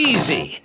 easy.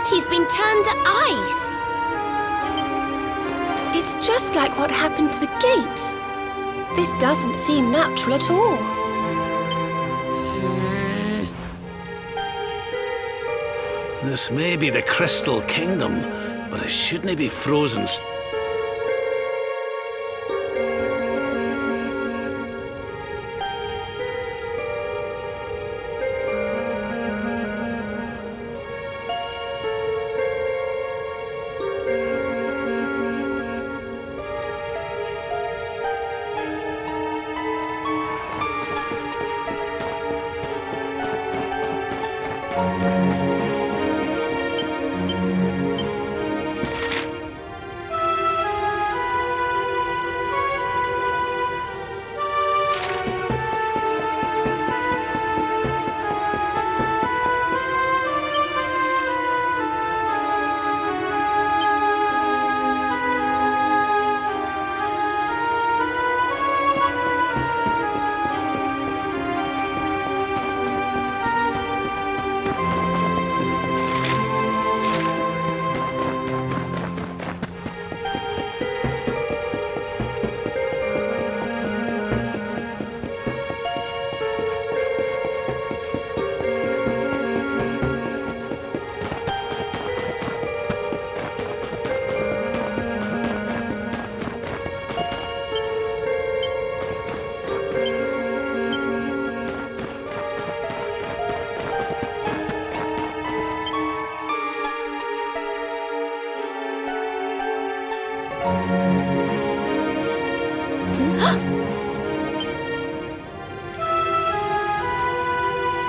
city's been turned to ice. It's just like what happened to the gates. This doesn't seem natural at all. This may be the Crystal Kingdom, but it shouldn't be frozen.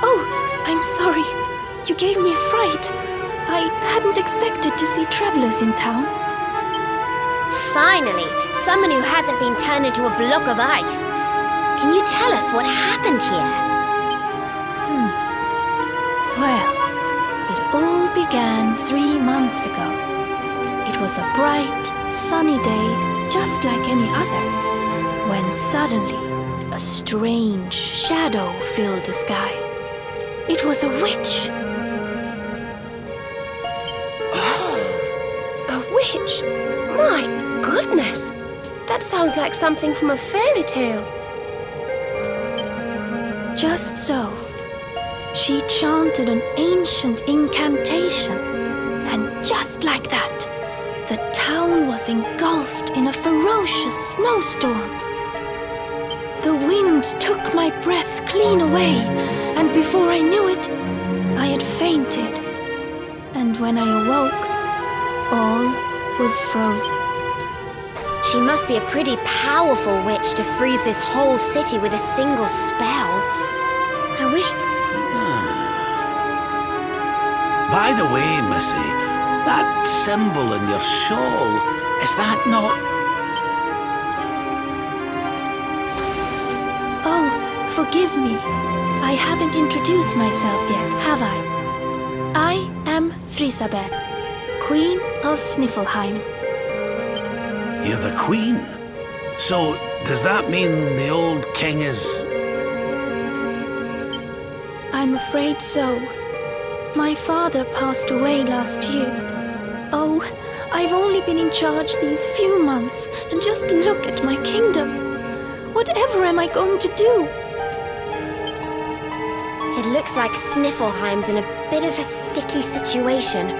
Oh, I'm sorry. You gave me a fright. I hadn't expected to see travelers in town. Finally, someone who hasn't been turned into a block of ice. Can you tell us what happened here? Well, it all began 3 months ago. It was a bright, sunny day, just like any other, when suddenly a strange shadow filled the sky. It was a witch. A witch? My goodness! That sounds like something from a fairy tale. Just so. She chanted an ancient incantation, and just like that, the town was engulfed in a ferocious snowstorm. The wind took my breath clean away, and before I knew it, I had fainted. And when I awoke, all was frozen. She must be a pretty powerful witch to freeze this whole city with a single spell. I wish... By the way, Missy, that symbol in your shawl, is that not... Oh, forgive me. I haven't introduced myself yet, have I? I am Frisabel, Queen of Sniffelheim. You're the Queen? So, does that mean the old king is... I'm afraid so. My father passed away last year. Oh, I've only been in charge these few months, and just look at my kingdom. Whatever am I going to do? It looks like Sniffelheim's in a bit of a sticky situation.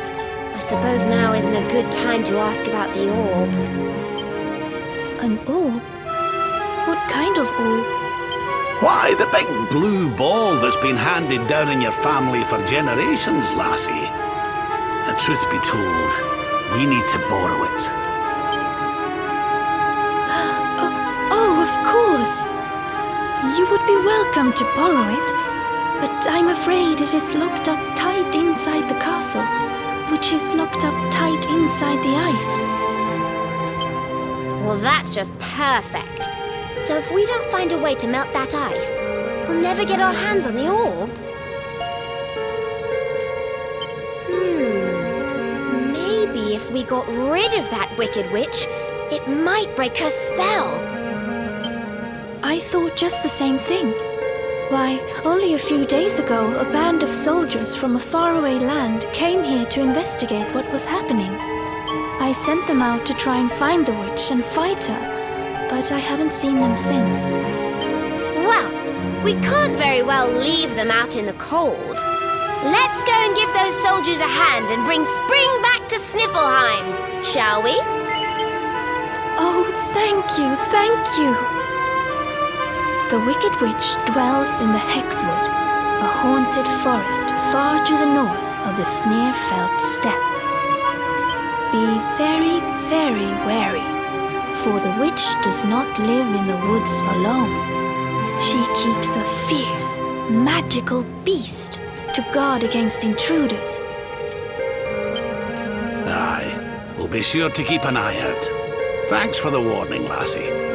I suppose now isn't a good time to ask about the orb. An orb? What kind of orb? Why, the big blue ball that's been handed down in your family for generations, lassie. The truth be told, we need to borrow it. Oh, of course. You would be welcome to borrow it, but I'm afraid it is locked up tight inside the castle, which is locked up tight inside the ice. Well, that's just perfect. So if we don't find a way to melt that ice, we'll never get our hands on the orb. Maybe if we got rid of that wicked witch, it might break her spell. I thought just the same thing. Why, only a few days ago, a band of soldiers from a faraway land came here to investigate what was happening. I sent them out to try and find the witch and fight her, but I haven't seen them since. Well, we can't very well leave them out in the cold. Let's go and give those soldiers a hand and bring spring back to Sniffleheim, shall we? Oh, thank you, thank you. The Wicked Witch dwells in the Hexwood, a haunted forest far to the north of the Sneerfelt Steppe. Be very, very wary, for the witch does not live in the woods alone. She keeps a fierce, magical beast to guard against intruders. Aye, we'll be sure to keep an eye out. Thanks for the warning, lassie.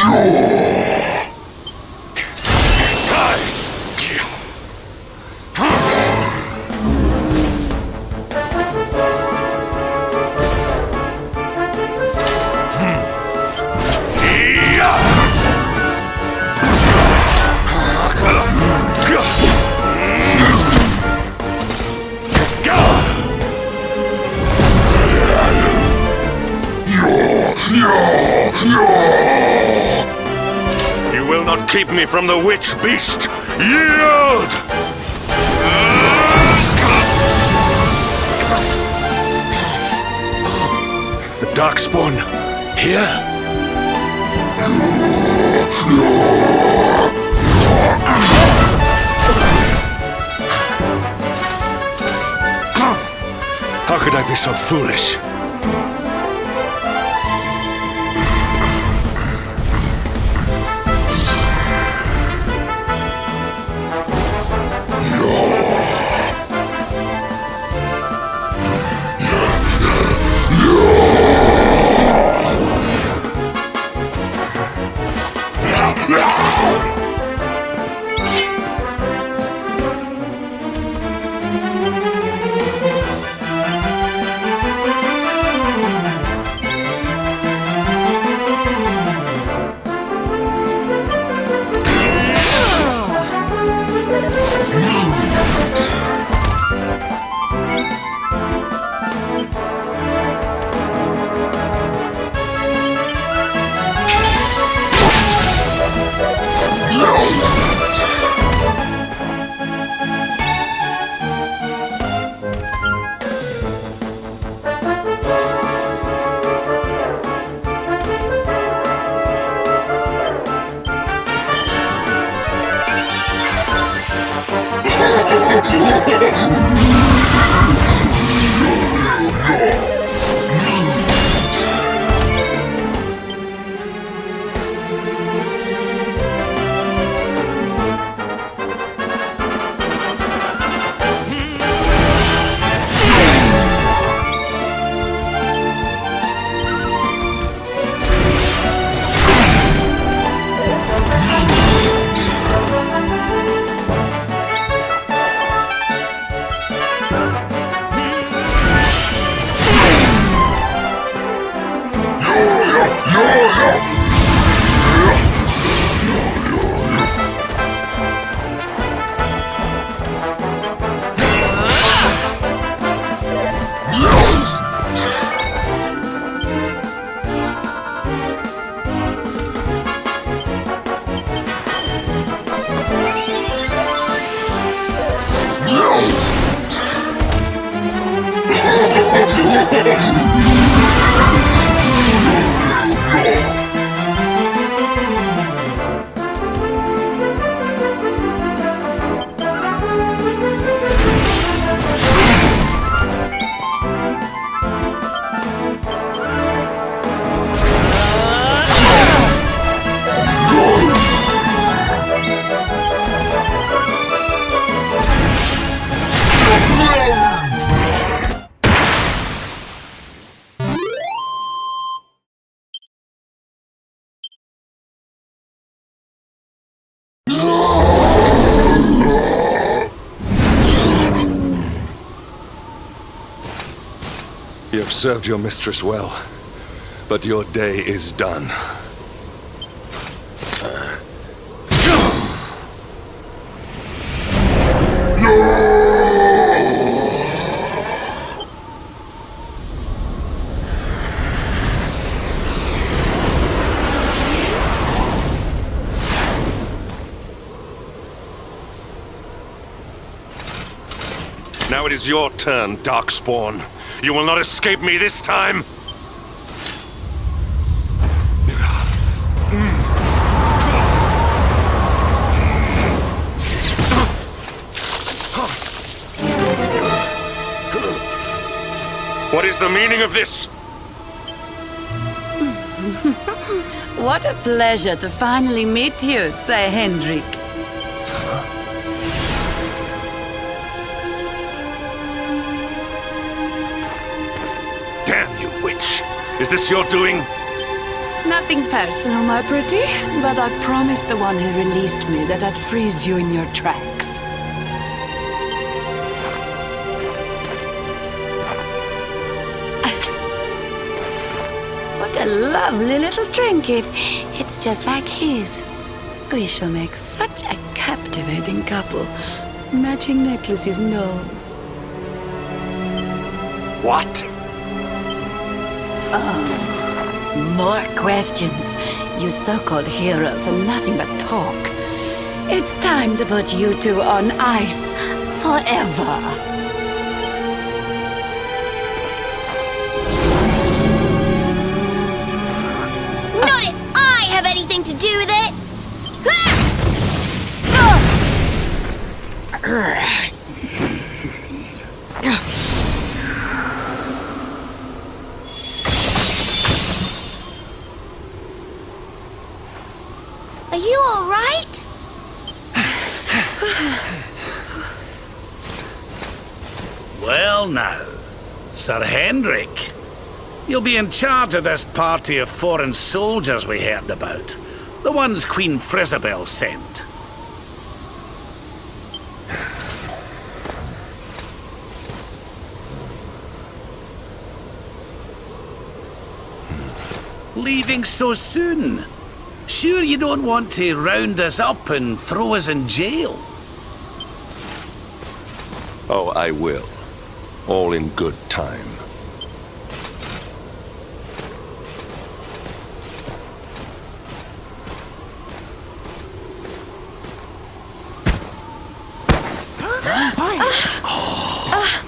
You will not keep me from the witch beast! Yield! The Darkspawn here? How could I be so foolish? You have served your mistress well, but your day is done. Now it is your turn, Darkspawn. You will not escape me this time! What is the meaning of this? What a pleasure to finally meet you, Sir Hendrik. Damn you, witch! Is this your doing? Nothing personal, my pretty, but I promised the one who released me that I'd freeze you in your tracks. What a lovely little trinket. It's just like his. We shall make such a captivating couple. Matching necklaces, no. What? More questions. You so-called heroes are nothing but talk. It's time to put you two on ice forever. Not if I have anything to do with it! Are you all right? Well now, Sir Henrik. You'll be in charge of this party of foreign soldiers we heard about. The ones Queen Frisabel sent. Leaving so soon? Sure you don't want to round us up and throw us in jail? Oh, I will. All in good time.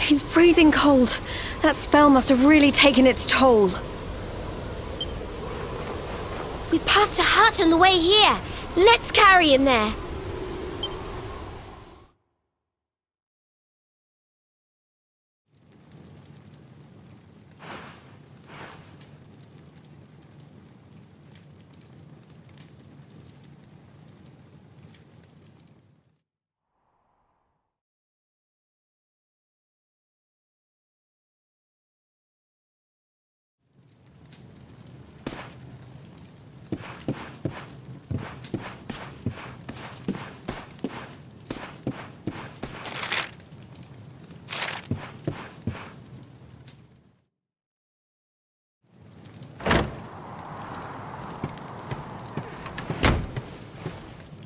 He's freezing cold. That spell must have really taken its toll. We passed a hut on the way here. Let's carry him there.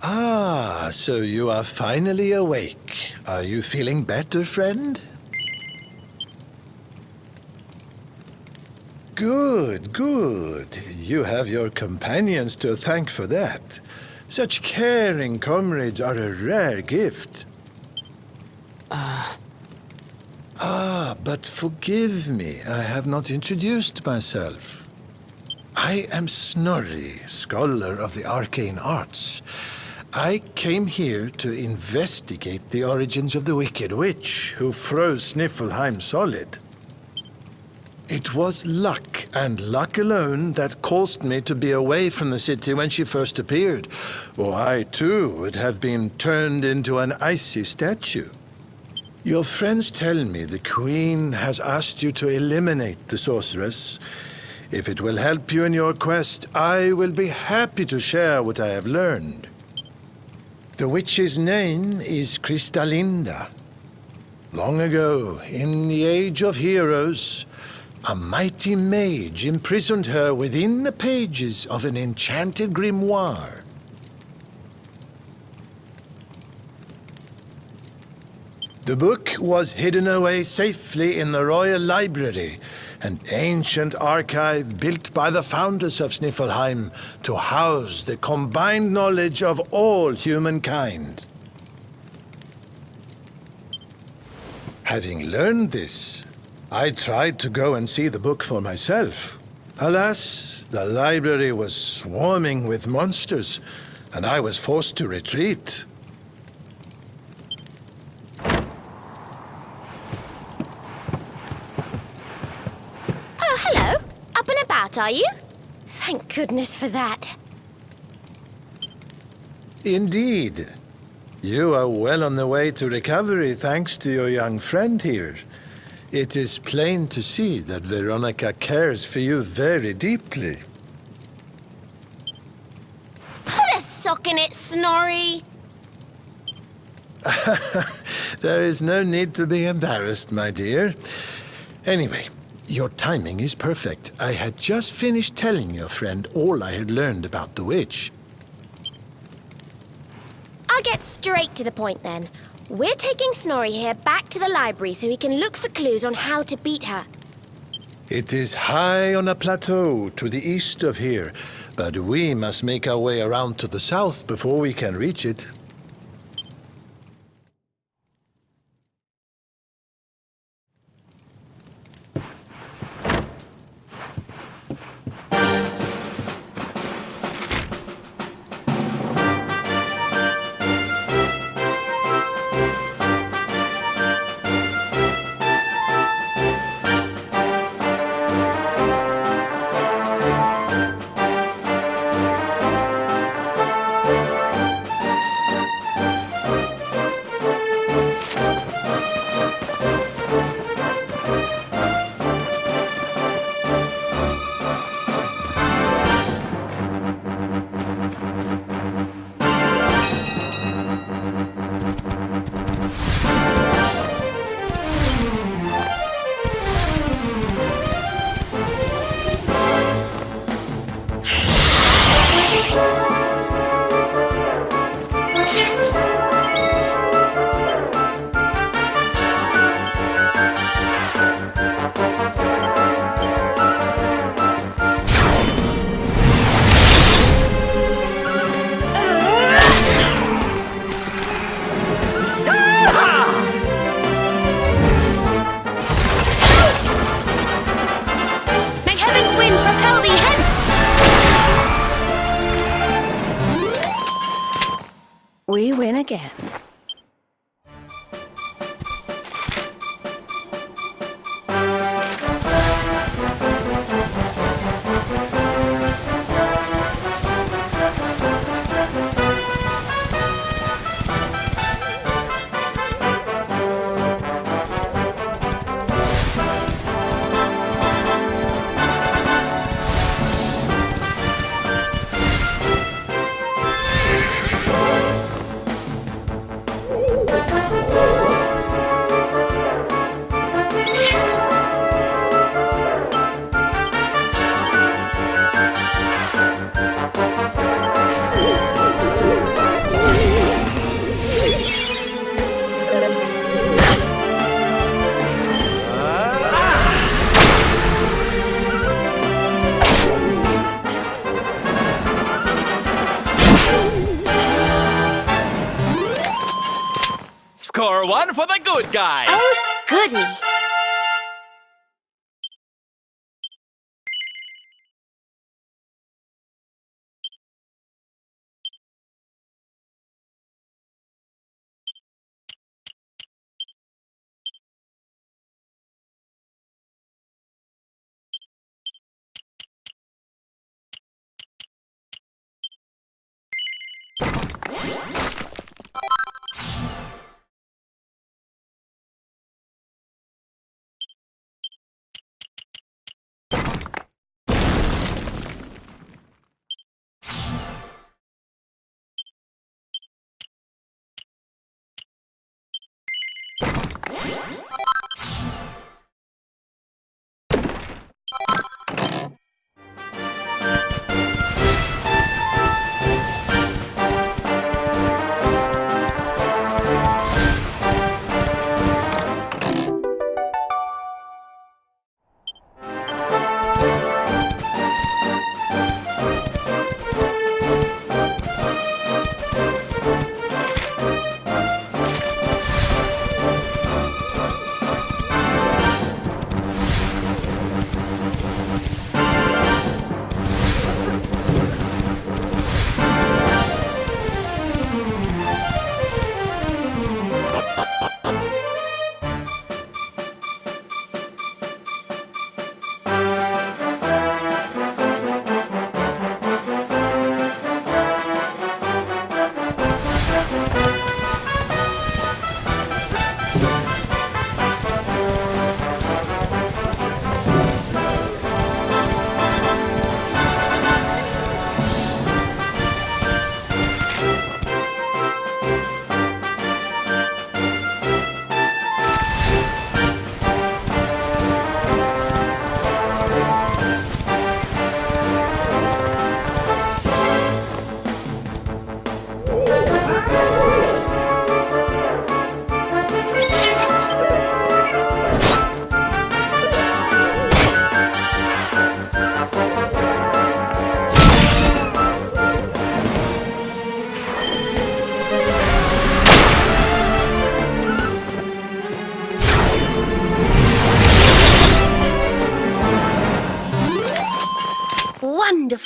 Ah, so you are finally awake. Are you feeling better, friend? Good, good. You have your companions to thank for that. Such caring comrades are a rare gift. But forgive me, I have not introduced myself. I am Snorri, scholar of the arcane arts. I came here to investigate the origins of the Wicked Witch who froze Sniffelheim solid. It was luck, and luck alone, that caused me to be away from the city when she first appeared, or I too would have been turned into an icy statue. Your friends tell me the Queen has asked you to eliminate the sorceress. If it will help you in your quest, I will be happy to share what I have learned. The witch's name is Kristalinda. Long ago, in the Age of Heroes, a mighty mage imprisoned her within the pages of an enchanted grimoire. The book was hidden away safely in the Royal Library, an ancient archive built by the founders of Sniffelheim to house the combined knowledge of all humankind. Having learned this, I tried to go and see the book for myself. Alas, the library was swarming with monsters, and I was forced to retreat. Oh, hello. Up and about, are you? Thank goodness for that. Indeed. You are well on the way to recovery thanks to your young friend here. It is plain to see that Veronica cares for you very deeply. sock in it, Snorri. There is no need to be embarrassed, my dear. Anyway, your timing is perfect. I had just finished telling your friend all I had learned about the witch. I'll get straight to the point then. We're taking Snorri here back to the library so he can look for clues on how to beat her. It is high on a plateau to the east of here, but we must make our way around to the south before we can reach it. We win again. Score one for the good guys! Oh, goody.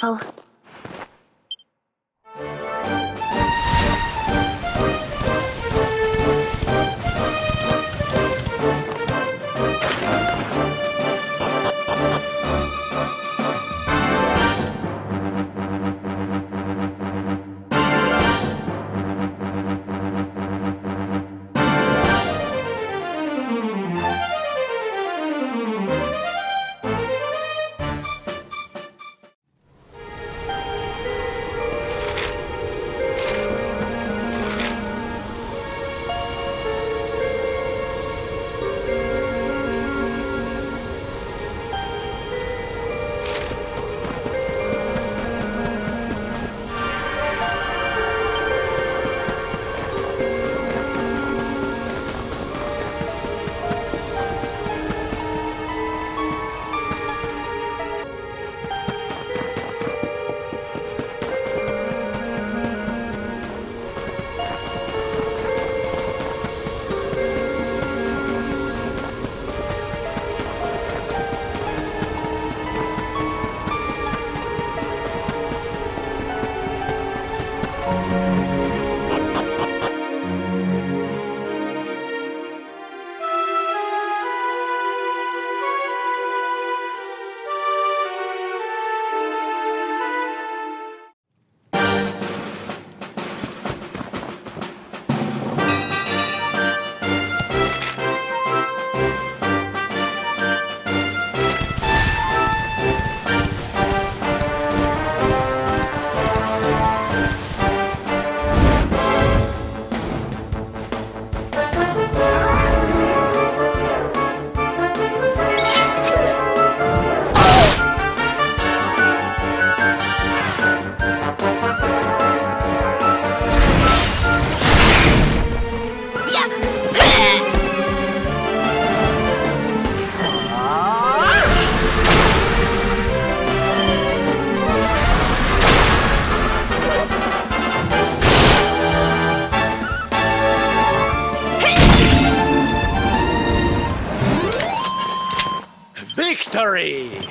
careful. Victory!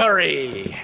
victory!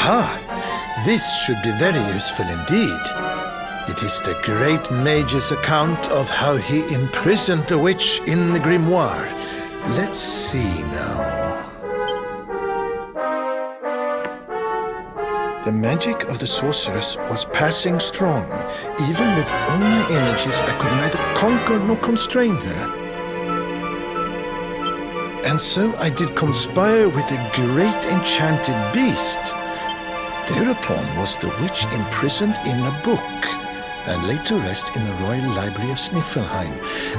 Aha! This should be very useful indeed. It is the great mage's account of how he imprisoned the witch in the grimoire. Let's see now. The magic of the sorceress was passing strong. Even with all my energies, I could neither conquer nor constrain her. And so I did conspire with a great enchanted beast. Thereupon was the witch imprisoned in a book, and laid to rest in the Royal Library of Sniffelheim.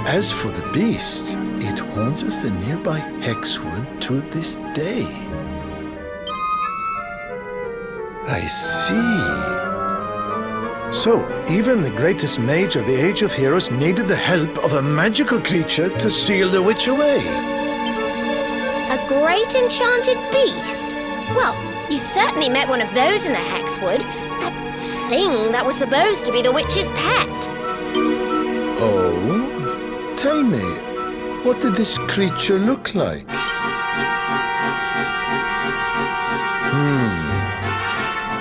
As for the beast, it haunteth the nearby Hexwood to this day. I see. So, even the greatest mage of the Age of Heroes needed the help of a magical creature to seal the witch away. A great enchanted beast? Well, you certainly met one of those in a Hexwood. That thing that was supposed to be the witch's pet. Oh? Tell me, what did this creature look like?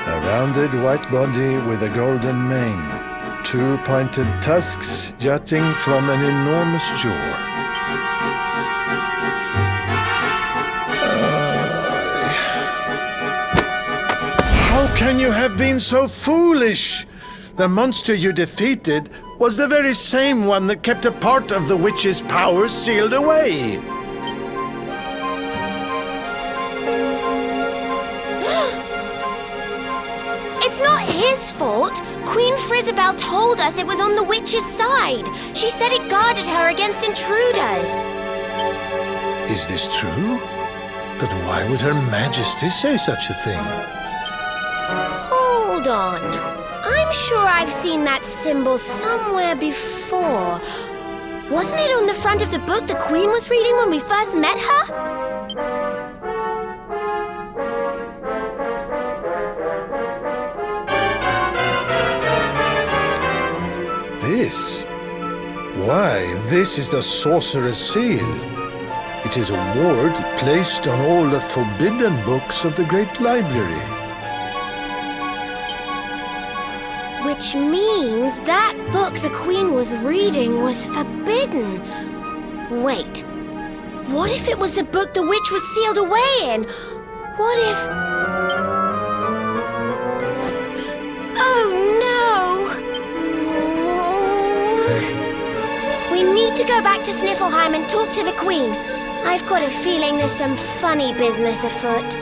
A rounded white body with a golden mane. two pointed tusks jutting from an enormous jaw. How can you have been so foolish? The monster you defeated was the very same one that kept a part of the witch's power sealed away. It's not his fault. Queen Frizzabel told us it was on the witch's side. She said it guarded her against intruders. Is this true? But why would Her Majesty say such a thing? Hold on. I'm sure I've seen that symbol somewhere before. Wasn't it on the front of the book the Queen was reading when we first met her? This? Why, this is the Sorcerer's Seal. It is a ward placed on all the forbidden books of the Great Library. Which means that book the Queen was reading was forbidden. Wait, what if it was the book the witch was sealed away in? What if... Oh no! We need to go back to Sniffleheim and talk to the Queen. I've got a feeling there's some funny business afoot.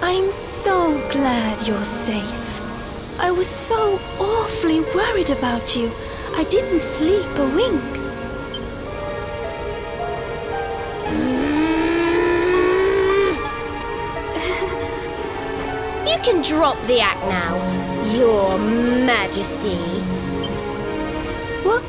I'm so glad you're safe. I was so awfully worried about you. I didn't sleep a wink. You can drop the act now, Your Majesty. What?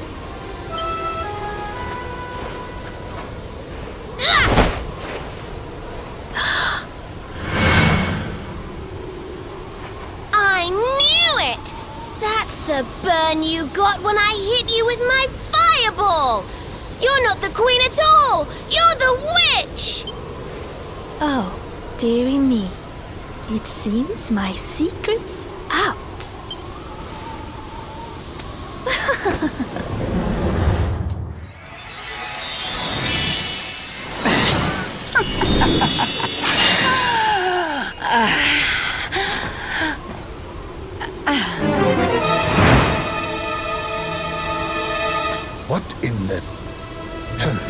I knew it! That's the burn you got when I hit you with my fireball! You're not the queen at all! You're the witch! Oh, dearie me. It seems my secret's out.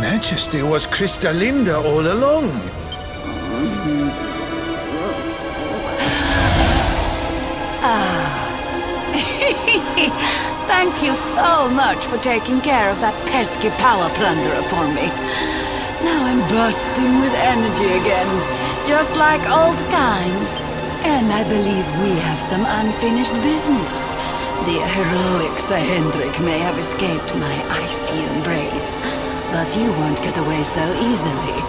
Majesty was Kristalinda all along. Thank you so much for taking care of that pesky power plunderer for me. Now I'm bursting with energy again, just like old times. And I believe we have some unfinished business. The heroic Sir Hendrik may have escaped my icy embrace, but you won't get away so easily.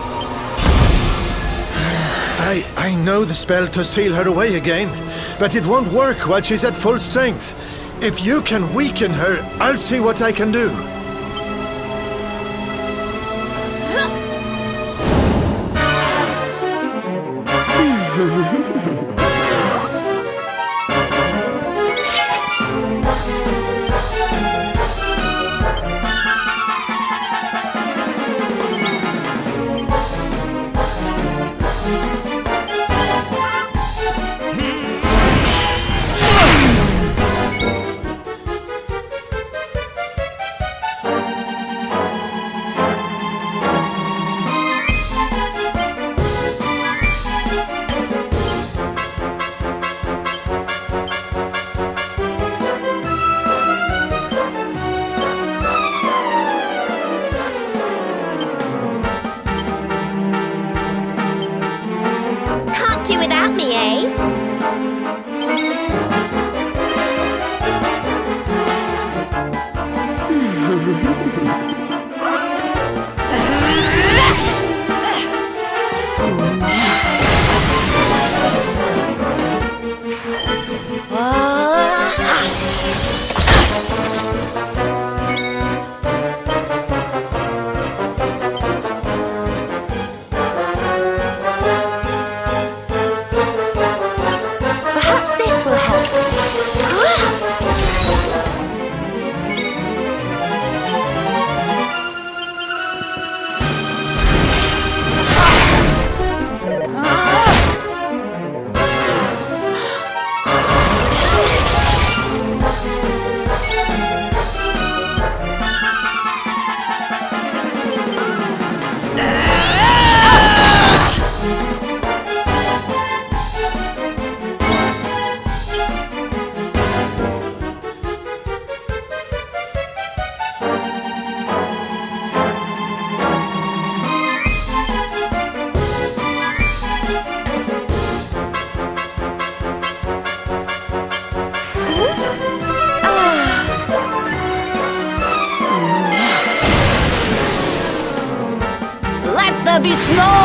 I know the spell to seal her away again, but it won't work while she's at full strength. If you can weaken her, I'll see what I can do. Can't do without me, eh? Perhaps this will help. Let there be snow!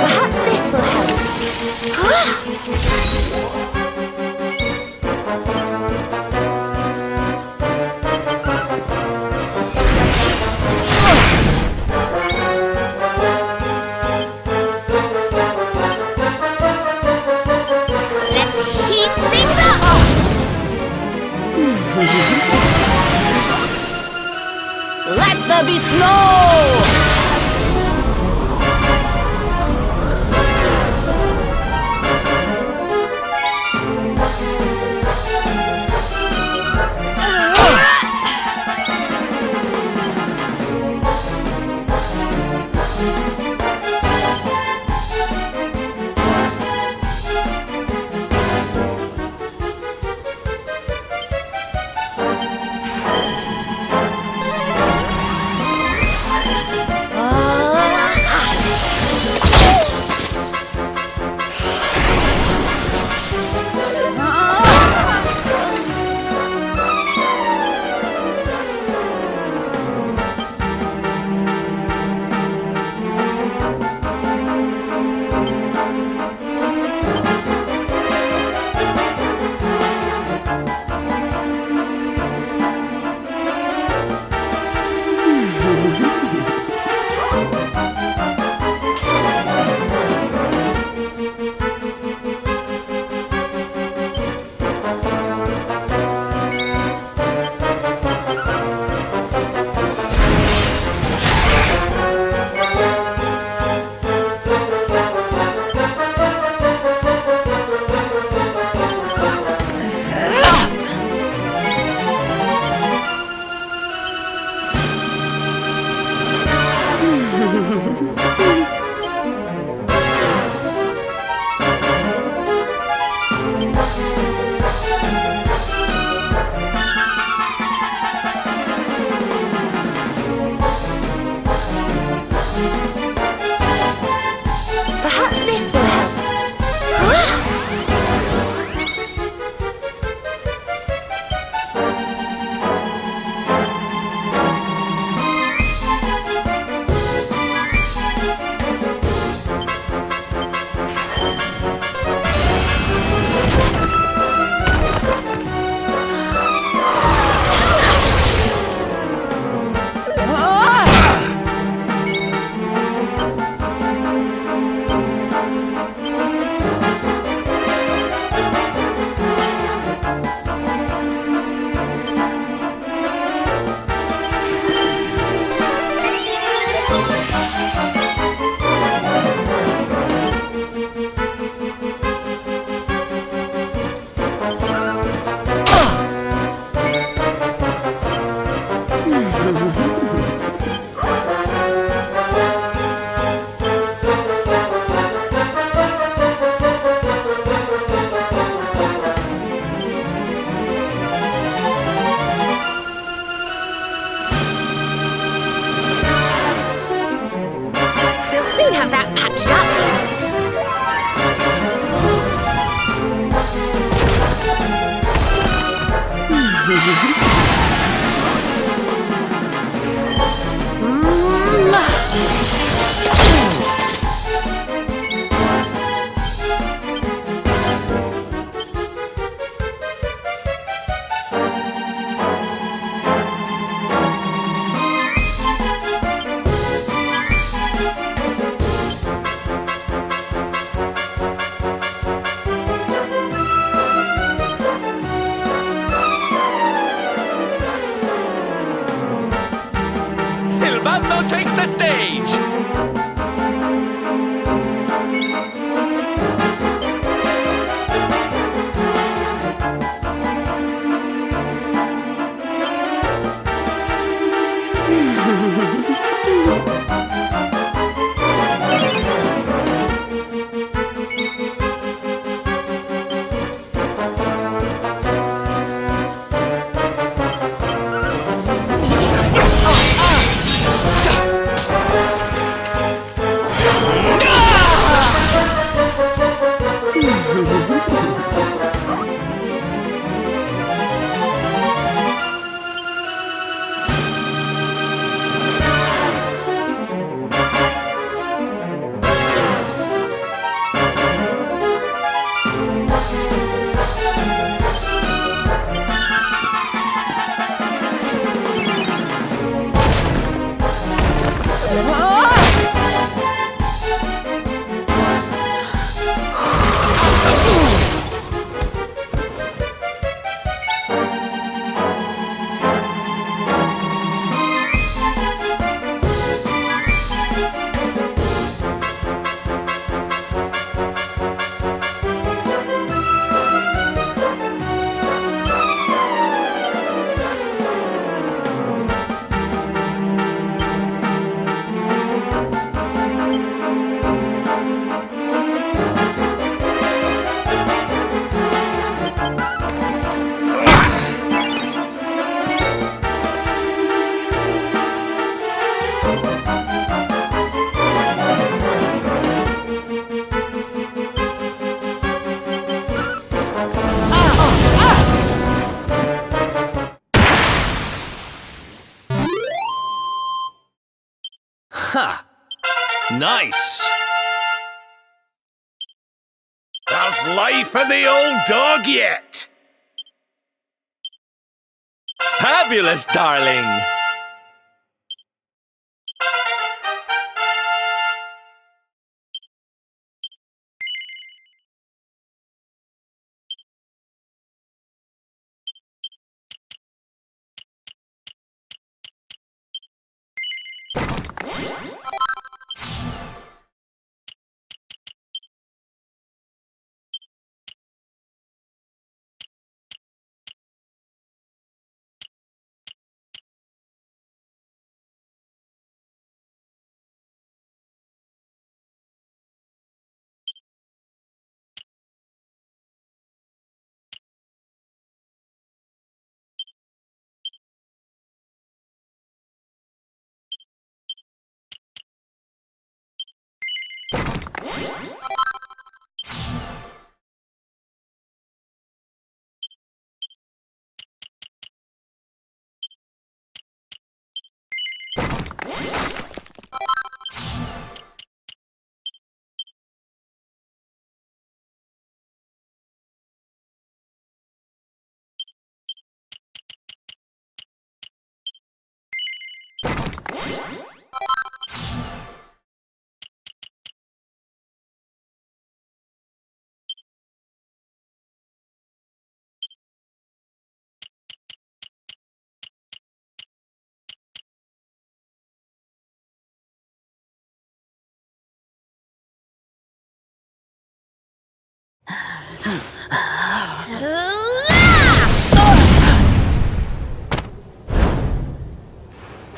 Perhaps this will help. Let's heat things up! Let there be snow! Perhaps this will help. We'll soon have that patched up. Silvano takes the stage! Nice. There's life in the old dog yet. Fabulous, darling.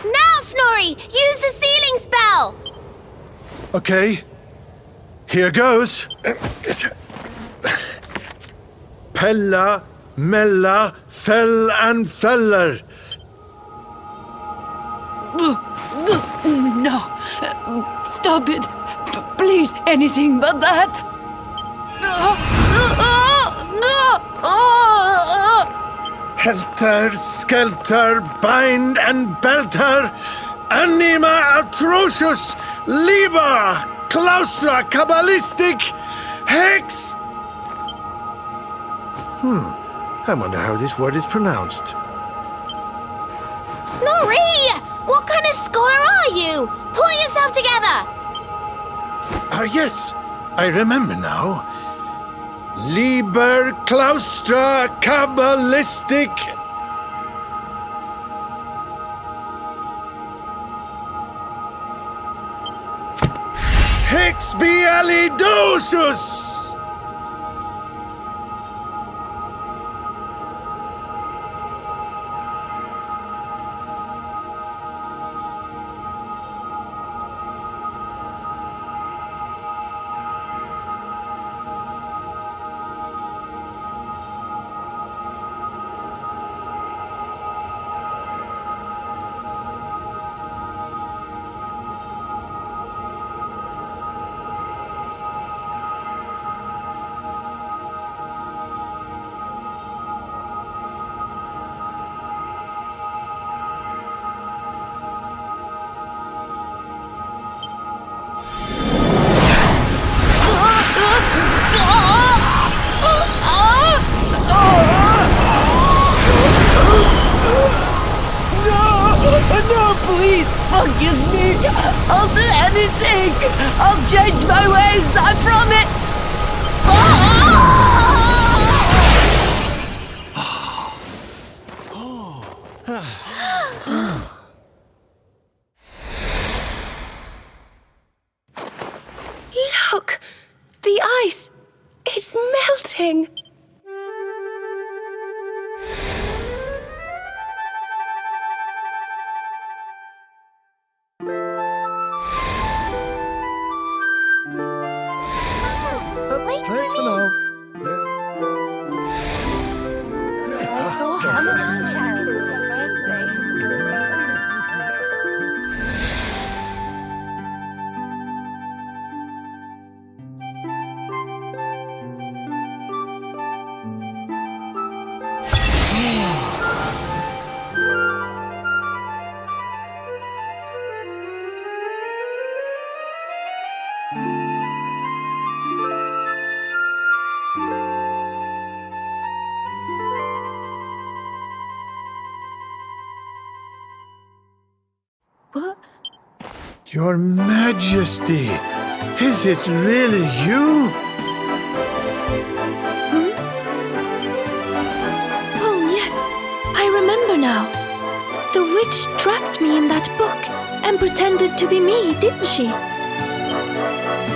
Now, Snorri! Use the sealing spell! Okay. Here goes. Pella, Mella, Fell and Feller. No. Stop it. Please, anything but that. Helter, Skelter, Bind and Belter, Anima Atrocious, Liber, Claustra, Kabbalistic, Hex. I wonder how this word is pronounced. Snorri! What kind of scholar are you? Pull yourself together! Yes, I remember now. Liber, Claustra, Kabbalistic. Hex Bealidosus! No, please, forgive me. I'll do anything. I'll change my ways, I promise. Look! The ice! It's melting! Wait for me! I saw Hamilton chatting with his birthday. What? Your Majesty, is it really you? Oh, yes. I remember now. The witch trapped me in that book and pretended to be me, didn't she?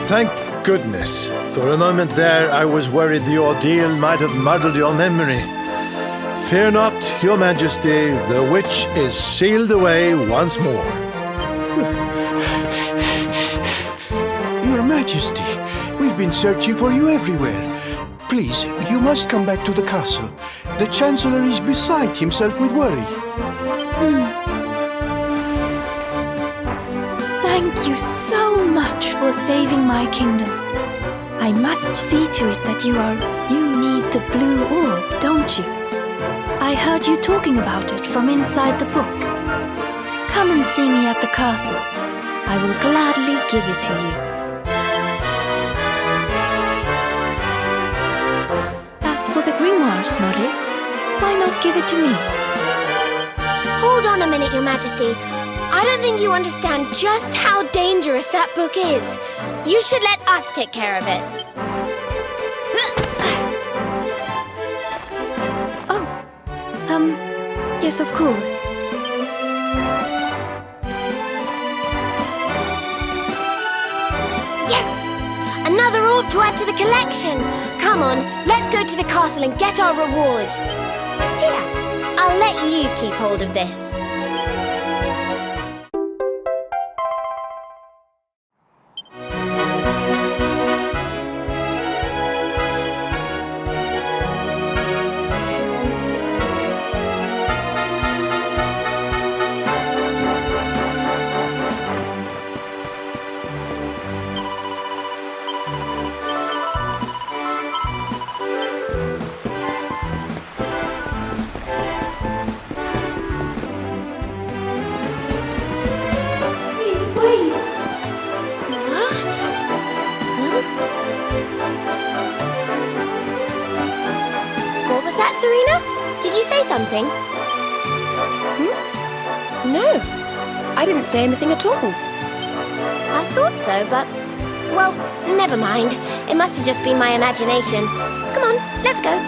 Thank goodness. For a moment there, I was worried the ordeal might have muddled your memory. Fear not, Your Majesty. The witch is sealed away once more. Your Majesty, we've been searching for you everywhere. Please, you must come back to the castle. The Chancellor is beside himself with worry. Thank you so much for saving my kingdom. I must see to it that you need the blue orb, don't you? I heard you talking about it from inside the book. Come and see me at the castle. I will gladly give it to you. As for the grimoire, Snorri, why not give it to me? Hold on a minute, Your Majesty. I don't think you understand just how dangerous that book is. You should let us take care of it. Yes, of course. Yes! Another orb to add to the collection. Come on, let's go to the castle and get our reward. Here, I'll let you keep hold of this. What was that, Serena? Did you say something? No, I didn't say anything at all. I thought so, but... well, never mind. It must have just been my imagination. Come on, let's go.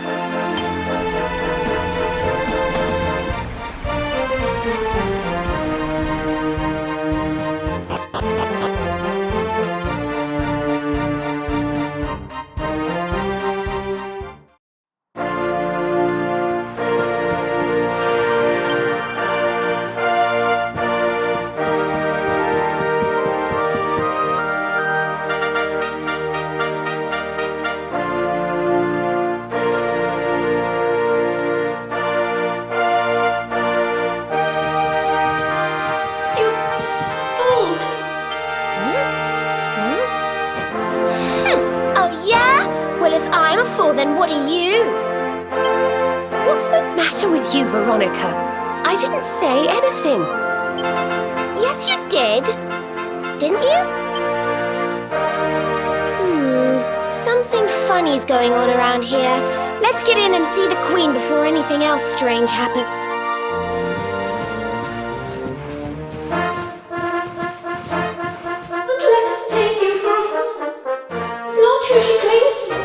I'm a fool, then what are you? What's the matter with you, Veronica? I didn't say anything. Yes, you did. Didn't you? Something funny's going on around here. Let's get in and see the Queen before anything else strange happens. Don't let her take you for a fool. It's not who she claims to be.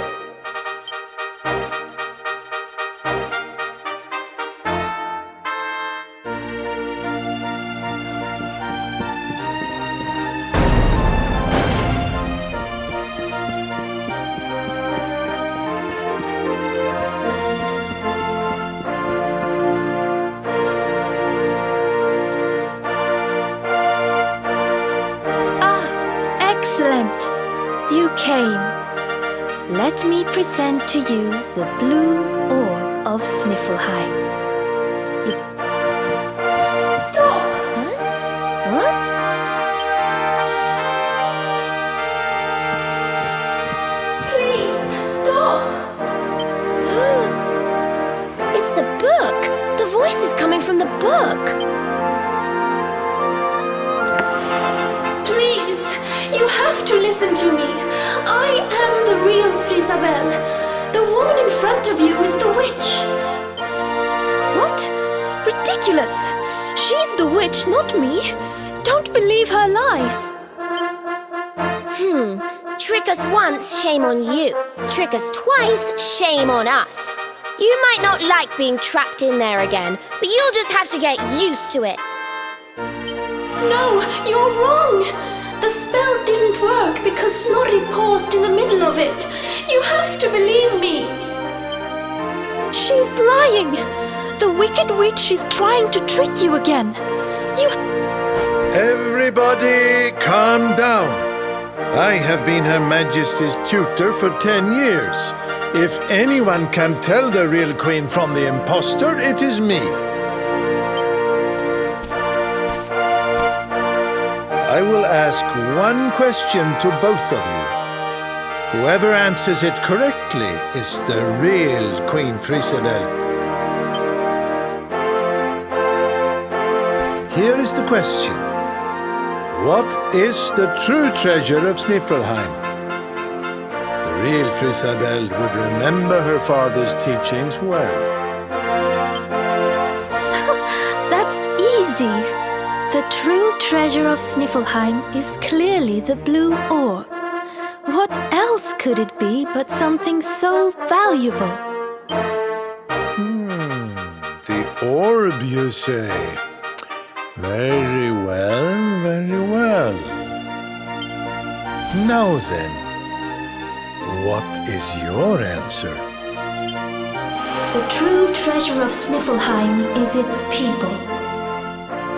Excellent! You came. Let me present to you the blue orb of Sniffelheim. Stop! Huh? Please, stop! It's the book! The voice is coming from the book! Please, you have to listen. listen to me. I am the real Frisabel. The woman in front of you is the witch. What? Ridiculous. She's the witch, not me. Don't believe her lies. Trick us once, shame on you. Trick us twice, shame on us. You might not like being trapped in there again, but you'll just have to get used to it. No, you're wrong. The spell didn't work because Snorri paused in the middle of it. You have to believe me. She's lying. The wicked witch is trying to trick you again. Everybody, calm down. I have been Her Majesty's tutor for 10 years. If anyone can tell the real queen from the impostor, it is me. I will ask one question to both of you. Whoever answers it correctly is the real Queen Frisabel. Here is the question. What is the true treasure of Sniffelheim? The real Frisabel would remember her father's teachings well. That's easy. The true treasure of Sniffelheim is clearly the blue orb. What else could it be but something so valuable? The orb, you say? Very well, very well. Now then, what is your answer? The true treasure of Sniffelheim is its people.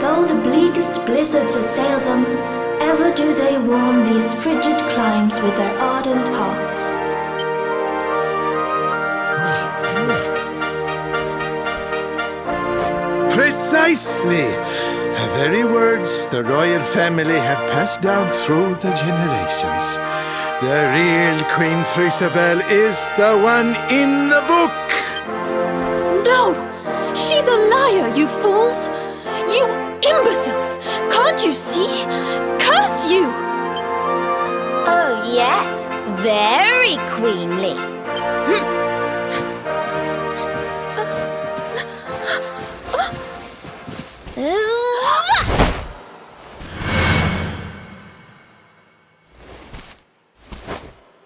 Though the bleakest blizzards assail them, ever do they warm these frigid climes with their ardent hearts. Precisely! The very words the royal family have passed down through the generations. The real Queen Frisabel is the one in the book! No! She's a liar, you fools! You imbeciles! Can't you see? Curse you! Oh, yes. Very queenly.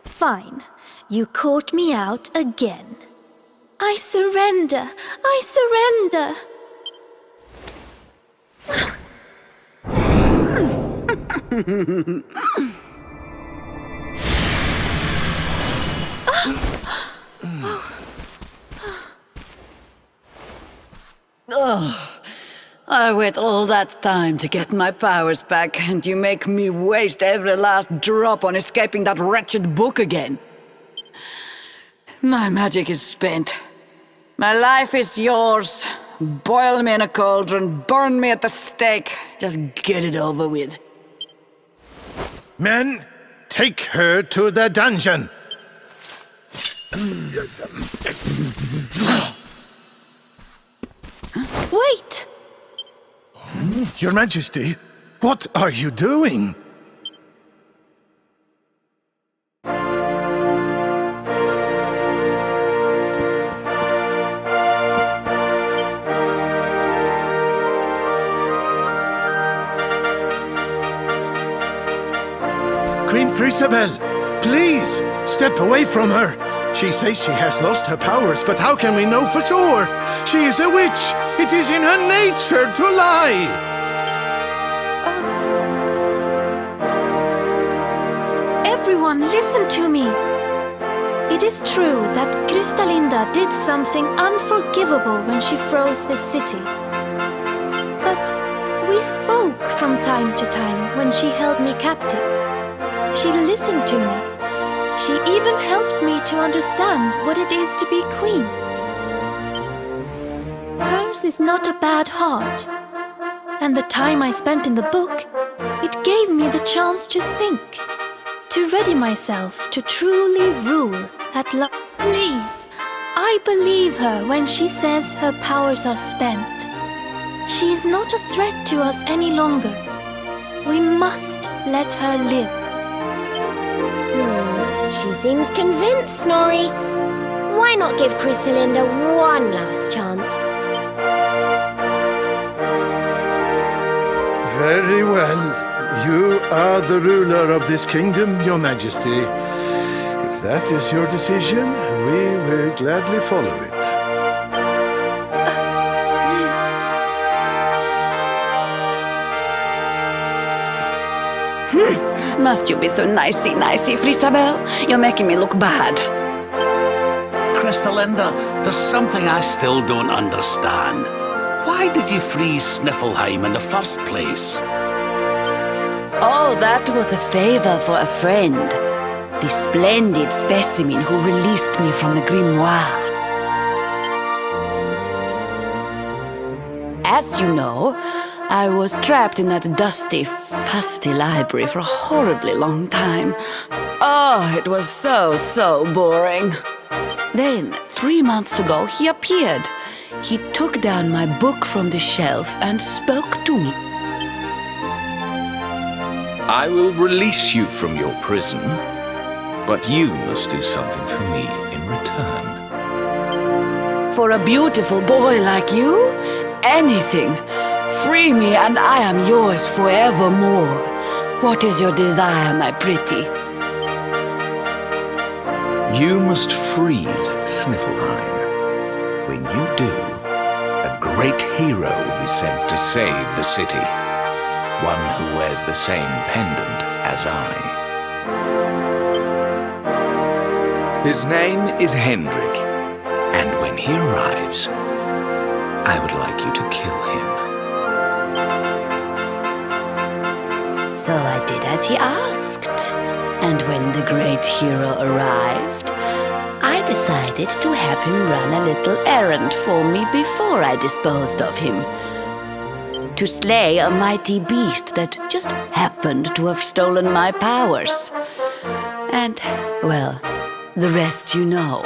Fine. You caught me out again. I surrender. I surrender. I wait all that time to get my powers back, and you make me waste every last drop on escaping that wretched book again. My magic is spent. My life is yours. Boil me in a cauldron, burn me at the stake. Just get it over with. Men, take her to the dungeon! Wait! Your Majesty, what are you doing? Queen Frisabel, please, step away from her. She says she has lost her powers, but how can we know for sure? She is a witch. It is in her nature to lie. Everyone, listen to me. It is true that Kristalinda did something unforgivable when she froze this city. But we spoke from time to time when she held me captive. She listened to me. She even helped me to understand what it is to be queen. Hers is not a bad heart. And the time I spent in the book, it gave me the chance to think, to ready myself to truly rule at last. Please, I believe her when she says her powers are spent. She is not a threat to us any longer. We must let her live. She seems convinced, Snorri. Why not give Crystalinda one last chance? Very well. You are the ruler of this kingdom, Your Majesty. If that is your decision, we will gladly follow it. Must you be so nicey, Frisabel? You're making me look bad. Crystalinda, there's something I still don't understand. Why did you freeze Sniffleheim in the first place? Oh, that was a favor for a friend. The splendid specimen who released me from the grimoire. As you know, I was trapped in that dusty, fusty library for a horribly long time. Oh, it was so boring. Then, 3 months ago, he appeared. He took down my book from the shelf and spoke to me. I will release you from your prison, but you must do something for me in return. For a beautiful boy like you, anything. Free me and I am yours forevermore. What is your desire, my pretty? You must freeze Sniffleheim. When you do, a great hero will be sent to save the city. One who wears the same pendant as I. His name is Hendrik, and when he arrives, I would like you to kill him. So I did as he asked. And when the great hero arrived, I decided to have him run a little errand for me before I disposed of him. To slay a mighty beast that just happened to have stolen my powers. And, well, the rest you know.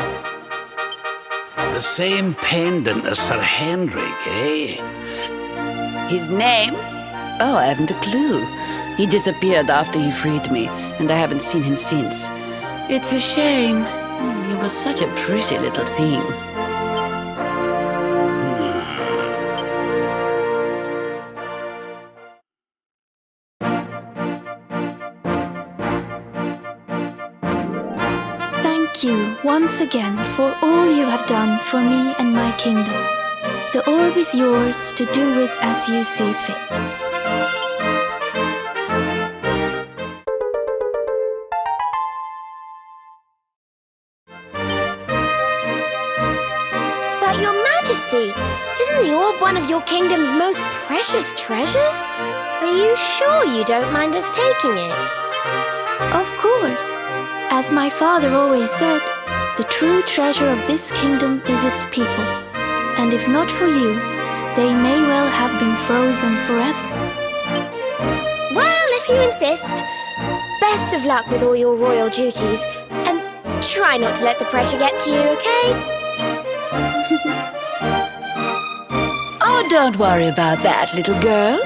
The same pendant as Sir Hendrik, eh? His name? Oh, I haven't a clue. He disappeared after he freed me, and I haven't seen him since. It's a shame. He was such a pretty little thing. Thank you once again for all you have done for me and my kingdom. The orb is yours to do with as you see fit. But Your Majesty, isn't the orb one of your kingdom's most precious treasures? Are you sure you don't mind us taking it? Of course. As my father always said, the true treasure of this kingdom is its people. And if not for you, they may well have been frozen forever. Well, if you insist. Best of luck with all your royal duties. And try not to let the pressure get to you, okay? Oh, don't worry about that, little girl.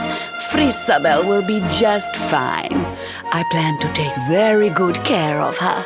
Frisabel will be just fine. I plan to take very good care of her.